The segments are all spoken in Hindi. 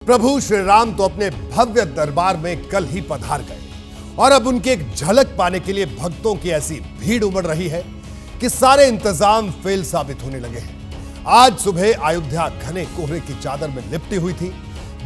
प्रभु श्री राम तो अपने भव्य दरबार में कल ही पधार गए और अब उनकी एक झलक पाने के लिए भक्तों की ऐसी भीड़ उमड़ रही है कि सारे इंतजाम फेल साबित होने लगे हैं। आज सुबह अयोध्या घने कोहरे की चादर में लिपटी हुई थी।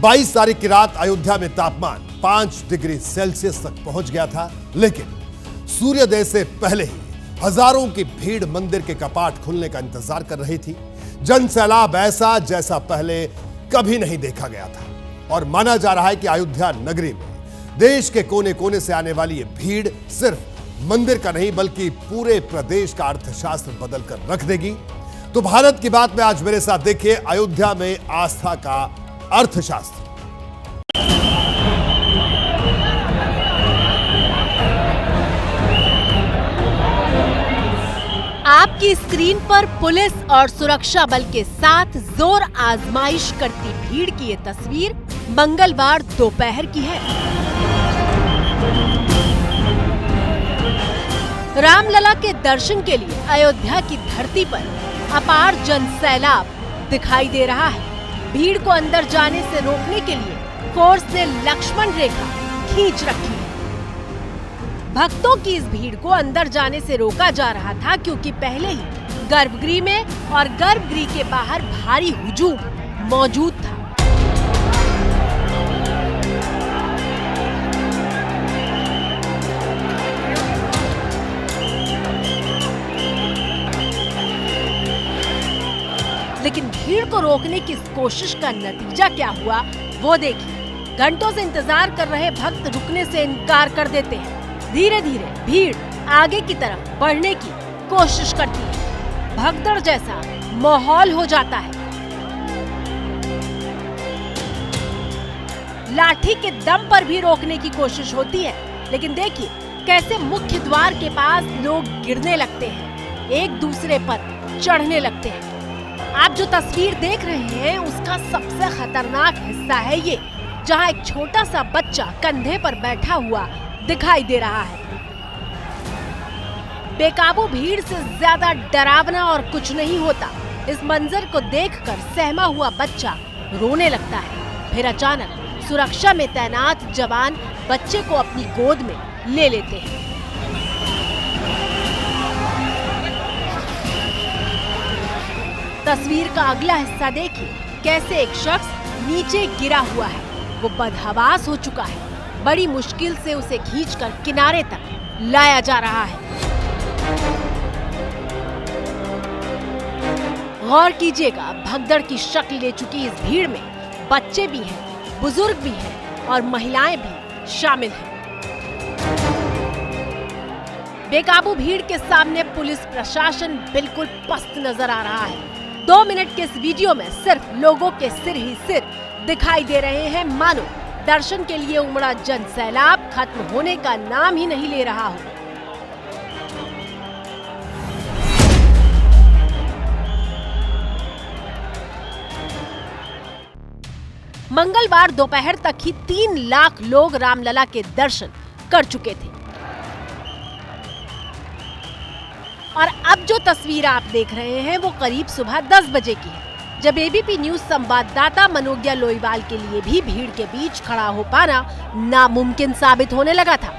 22 तारीख की रात अयोध्या में तापमान 5 डिग्री सेल्सियस तक पहुंच गया था, लेकिन सूर्योदय से पहले ही हजारों की भीड़ मंदिर के कपाट खुलने का इंतजार कर रही थी। जन सैलाब ऐसा जैसा पहले कभी नहीं देखा गया था और माना जा रहा है कि अयोध्या नगरी में देश के कोने कोने से आने वाली ये भीड़ सिर्फ मंदिर का नहीं बल्कि पूरे प्रदेश का अर्थशास्त्र बदलकर रख देगी। तो भारत की बात में आज मेरे साथ देखिए अयोध्या में आस्था का अर्थशास्त्र। आपकी स्क्रीन पर पुलिस और सुरक्षा बल के साथ जोर आजमाइश करती भीड़ की ये तस्वीर मंगलवार दोपहर की है। रामलला के दर्शन के लिए अयोध्या की धरती पर अपार जन सैलाब दिखाई दे रहा है। भीड़ को अंदर जाने से रोकने के लिए फोर्स ने लक्ष्मण रेखा खींच रखी है। भक्तों की इस भीड़ को अंदर जाने से रोका जा रहा था क्योंकि पहले ही गर्भगृह में और गर्भगृह के बाहर भारी हुजूम मौजूद था। लेकिन भीड़ को रोकने की इस कोशिश का नतीजा क्या हुआ वो देखिए। घंटों से इंतजार कर रहे भक्त रुकने से इनकार कर देते हैं। धीरे धीरे भीड़ आगे की तरफ बढ़ने की कोशिश करती है। भगदड़ जैसा माहौल हो जाता है। लाठी के दम पर भी रोकने की कोशिश होती है, लेकिन देखिए कैसे मुख्य द्वार के पास लोग गिरने लगते हैं, एक दूसरे पर चढ़ने लगते हैं। आप जो तस्वीर देख रहे हैं उसका सबसे खतरनाक हिस्सा है ये, जहां एक छोटा सा बच्चा कंधे पर बैठा हुआ दिखाई दे रहा है। बेकाबू भीड़ से ज्यादा डरावना और कुछ नहीं होता। इस मंजर को देखकर सहमा हुआ बच्चा रोने लगता है। फिर अचानक सुरक्षा में तैनात जवान बच्चे को अपनी गोद में ले लेते हैं। तस्वीर का अगला हिस्सा देखिए, कैसे एक शख्स नीचे गिरा हुआ है। वो बदहवास हो चुका है। बड़ी मुश्किल से उसे खींचकर किनारे तक लाया जा रहा है। गौर कीजिएगा, भगदड़ की शक्ल ले चुकी इस भीड़ में बच्चे भी हैं, बुजुर्ग भी हैं और महिलाएं भी शामिल हैं। बेकाबू भीड़ के सामने पुलिस प्रशासन बिल्कुल पस्त नजर आ रहा है। 2 मिनट के इस वीडियो में सिर्फ लोगों के सिर ही सिर दिखाई दे रहे हैं, मानो दर्शन के लिए उमड़ा जन सैलाब खत्म होने का नाम ही नहीं ले रहा हो। मंगलवार दोपहर तक ही 3 लाख लोग रामलला के दर्शन कर चुके थे और अब जो तस्वीर आप देख रहे हैं वो करीब सुबह 10 बजे की है, जब एबीपी न्यूज संवाददाता मनोज्ञा लोईवाल के लिए भी भीड़ के बीच खड़ा हो पाना नामुमकिन साबित होने लगा था।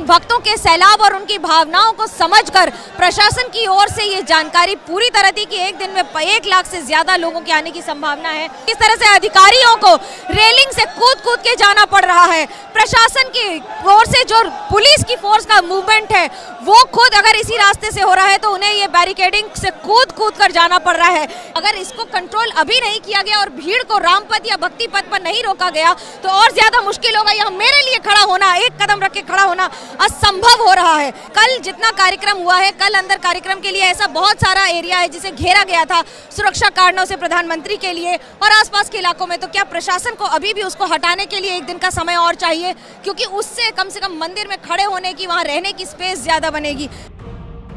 भक्तों के सैलाब और उनकी भावनाओं को समझकर प्रशासन की ओर से ये जानकारी पूरी तरह थी कि एक दिन में 1 लाख से ज्यादा लोगों के आने की संभावना है। इस तरह से अधिकारियों को रेलिंग से कूद के जाना पड़ रहा है। प्रशासन की ओर से जो पुलिस की फोर्स का मूवमेंट है वो खुद अगर इसी रास्ते से हो रहा है तो उन्हें ये बैरिकेडिंग से कूद कर जाना पड़ रहा है। अगर इसको कंट्रोल अभी नहीं किया गया और भीड़ को रामपथ या भक्ति पथ पर नहीं रोका गया तो और ज्यादा मुश्किल होगा। यहाँ मेरे लिए खड़ा होना, एक कदम रख के खड़ा होना असंभव हो रहा है। कल जितना कार्यक्रम हुआ है, कल अंदर कार्यक्रम के लिए ऐसा बहुत सारा एरिया है जिसे घेरा गया था सुरक्षा कारणों से प्रधानमंत्री के लिए और आसपास के इलाकों में। तो क्या प्रशासन को अभी भी उसको हटाने के लिए 1 दिन का समय और चाहिए, क्योंकि उससे कम से कम मंदिर में खड़े होने की, वहाँ रहने की स्पेस ज्यादा बनेगी।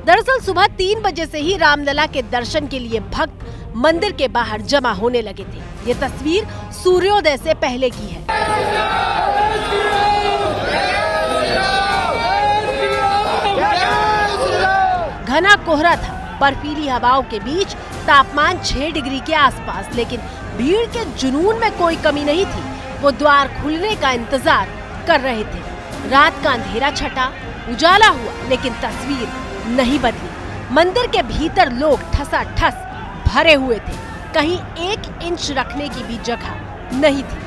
दरअसल सुबह 3 बजे से ही रामलला के दर्शन के लिए भक्त मंदिर के बाहर जमा होने लगे थे। ये तस्वीर सूर्योदय से पहले की है। घना कोहरा था, बर्फीली हवाओं के बीच तापमान 6 डिग्री के आसपास, लेकिन भीड़ के जुनून में कोई कमी नहीं थी। वो द्वार खुलने का इंतजार कर रहे थे। रात का अंधेरा छटा, उजाला हुआ, लेकिन तस्वीर नहीं बदली। मंदिर के भीतर लोग ठसाठस भरे हुए थे। कहीं 1 इंच रखने की भी जगह नहीं थी।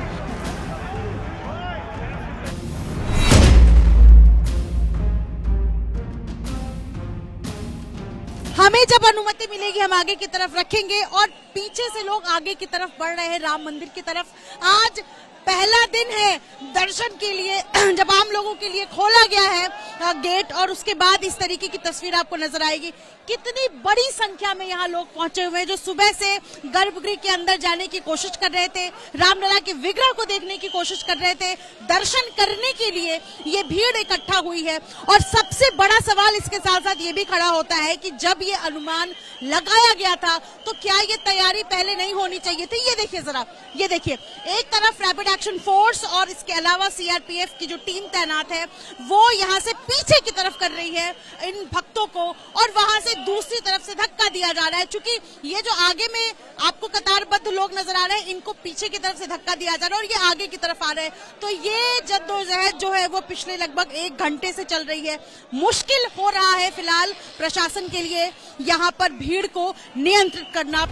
हमें जब अनुमति मिलेगी हम आगे की तरफ रखेंगे और पीछे से लोग आगे की तरफ बढ़ रहे हैं राम मंदिर की तरफ। आज पहला दिन है दर्शन के लिए जब आम लोगों के लिए खोला गया है गेट, और उसके बाद इस तरीके की तस्वीर आपको नजर आएगी। कितनी बड़ी संख्या में यहाँ लोग पहुंचे हुए हैं जो सुबह से गर्भगृह के अंदर जाने की कोशिश कर रहे थे, रामलला के विग्रह को देखने की कोशिश कर रहे थे, दर्शन करने के लिए ये भीड़ इकट्ठा हुई है। और सबसे बड़ा सवाल इसके साथ साथ ये भी खड़ा होता है कि जब ये अनुमान लगाया गया था तो क्या ये तैयारी पहले नहीं होनी चाहिए थी। ये देखिए जरा, ये देखिए, एक तरफ रैपिड एक्शन फोर्स और इसके अलावा सीआरपीएफ की जो टीम तैनात है वो यहाँ से पीछे की तरफ कर रही है इन भक्तों को, और वहां से दूसरी तरफ से धक्का दिया जा रहा है। चूंकि ये जो आगे में आपको कतारबद्ध लोग नजर आ रहे हैं, इनको पीछे की तरफ से धक्का दिया जा रहा है और ये आगे की तरफ आ रहे हैं। तो ये जद्दोजहद जो है वो पिछले लगभग 1 घंटे से चल रही है। मुश्किल हो रहा है फिलहाल प्रशासन के लिए यहाँ पर भीड़ को नियंत्रित करना।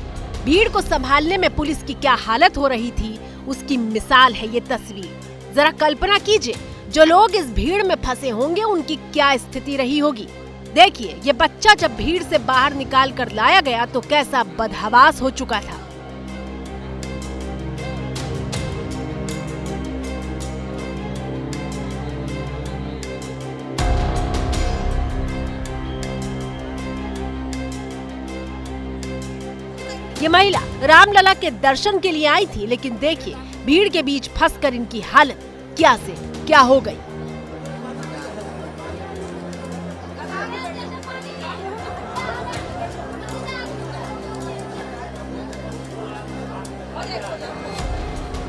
भीड़ को संभालने में पुलिस की क्या हालत हो रही थी, उसकी मिसाल है ये तस्वीर। जरा कल्पना कीजिए, जो लोग इस भीड़ में फंसे होंगे उनकी क्या स्थिति रही होगी। देखिए, ये बच्चा जब भीड़ से बाहर निकाल कर लाया गया तो कैसा बदहवास हो चुका था। ये महिला रामलला के दर्शन के लिए आई थी, लेकिन देखिए भीड़ के बीच फंसकर इनकी हालत क्या से क्या हो गई।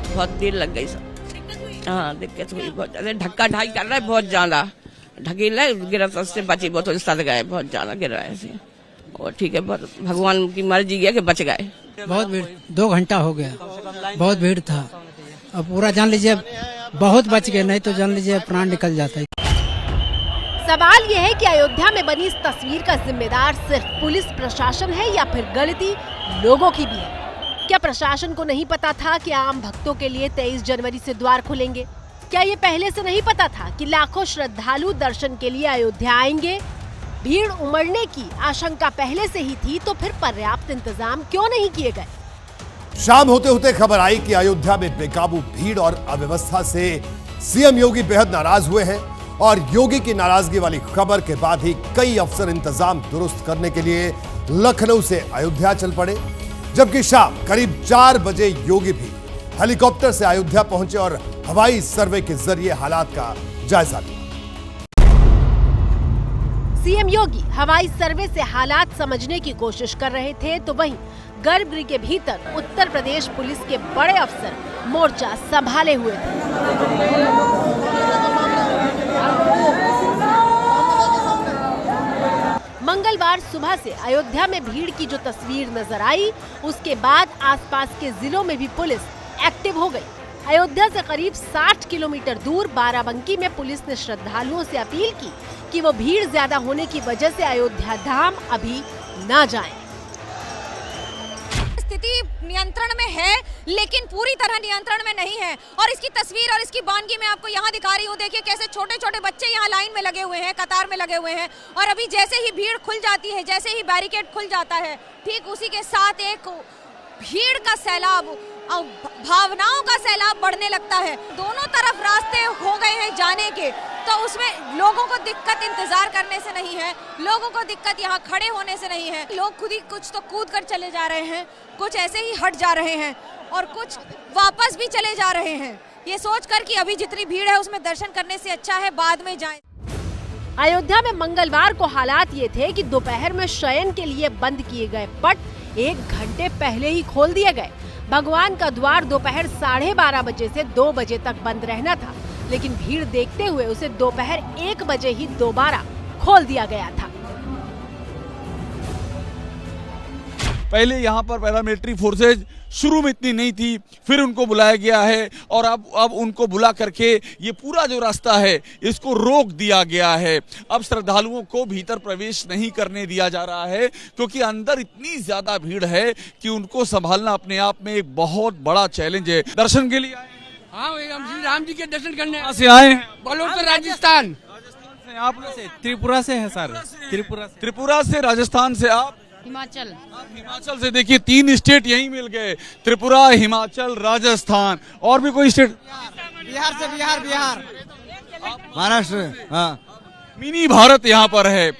बहुत देर लग गई सब। हाँ, दिक्कत हुई बहुत ज्यादा। धक्का ढाई कर रहा है बहुत ज्यादा, ढकेला गिरा से बची, बहुत सद गए, बहुत ज्यादा गिर रहा है। और ठीक है, भगवान की मर्जी है कि बच गए। बहुत भीड़, 2 घंटा हो गया, बहुत भीड़ था। अब पूरा जान लीजिए बहुत बच गए, नहीं तो जान लीजिए प्राण निकल जाता है। सवाल यह है कि अयोध्या में बनी इस तस्वीर का जिम्मेदार सिर्फ पुलिस प्रशासन है या फिर गलती लोगों की भी है। क्या प्रशासन को नहीं पता था कि आम भक्तों के लिए 23 जनवरी से द्वार खुलेंगे? क्या ये पहले से नहीं पता था कि लाखों श्रद्धालु दर्शन के लिए अयोध्या आएंगे? भीड़ उमड़ने की आशंका पहले से ही थी, तो फिर पर्याप्त इंतजाम क्यों नहीं किए गए? शाम होते होते खबर आई कि अयोध्या में बेकाबू भीड़ और अव्यवस्था से सीएम योगी बेहद नाराज हुए हैं, और योगी की नाराजगी वाली खबर के बाद ही कई अफसर इंतजाम दुरुस्त करने के लिए लखनऊ से अयोध्या चल पड़े। जबकि शाम करीब 4 बजे योगी भी हेलीकॉप्टर से अयोध्या पहुंचे और हवाई सर्वे के जरिए हालात का जायजा लिया। सीएम योगी हवाई सर्वे से हालात समझने की कोशिश कर रहे थे, तो वहीं गर्भगृह के भीतर उत्तर प्रदेश पुलिस के बड़े अफसर मोर्चा संभाले हुए थे। मंगलवार सुबह से अयोध्या में भीड़ की जो तस्वीर नजर आई, उसके बाद आसपास के जिलों में भी पुलिस एक्टिव हो गई। अयोध्या से करीब 60 किलोमीटर दूर बाराबंकी में पुलिस ने श्रद्धालुओं से अपील की कि वो भीड़ ज्यादा होने की वजह से अयोध्या धाम अभी न जाएं। स्थिति नियंत्रण में है, लेकिन पूरी तरह नियंत्रण में नहीं है। और इसकी तस्वीर और इसकी वानगी मैं आपको यहाँ दिखा रही हूँ। देखिए कैसे छोटे छोटे बच्चे यहाँ लाइन में लगे हुए हैं, कतार में लगे हुए हैं। और अभी जैसे ही भीड़ खुल जाती है, जैसे ही बैरिकेड खुल जाता है, ठीक उसी के साथ एक भीड़ का सैलाब, भावनाओं का सैलाब बढ़ने लगता है। दोनों तरफ रास्ते हो गए हैं जाने के, तो उसमें लोगों को दिक्कत इंतजार करने से नहीं है, लोगों को दिक्कत यहाँ खड़े होने से नहीं है। लोग खुद ही कुछ तो कूद कर चले जा रहे हैं, कुछ ऐसे ही हट जा रहे हैं और कुछ वापस भी चले जा रहे हैं, ये सोचकर कि अभी जितनी भीड़ है उसमें दर्शन करने से अच्छा है बाद में जाएं। अयोध्या में मंगलवार को हालात ये थे कि दोपहर में शयन के लिए बंद किए गए पट 1 घंटे पहले ही खोल दिए गए। भगवान का द्वार दोपहर 12:30 बजे से 2 बजे तक बंद रहना था, लेकिन भीड़ देखते हुए उसे दोपहर 1 बजे ही दोबारा खोल दिया गया था। पहले यहाँ पर पैरामिलिट्री फोर्सेज शुरू में इतनी नहीं थी, फिर उनको बुलाया गया है और अब उनको बुला करके ये पूरा जो रास्ता है इसको रोक दिया गया है। अब श्रद्धालुओं को भीतर प्रवेश नहीं करने दिया जा रहा है क्योंकि अंदर इतनी ज्यादा भीड़ है कि उनको संभालना अपने आप में एक बहुत बड़ा चैलेंज है। दर्शन के लिए आए हैं? हाँ, हम श्री राम जी के दर्शन करने कहाँ से आए हैं? बलोच राजस्थान। आप त्रिपुरा से है सर, त्रिपुरा से, राजस्थान से, आप हिमाचल। हिमाचल से। देखिए 3 स्टेट यहीं मिल गए, त्रिपुरा, हिमाचल, राजस्थान। और भी कोई स्टेट? बिहार से, बिहार महाराष्ट्र। हाँ, मिनी भारत यहाँ पर है।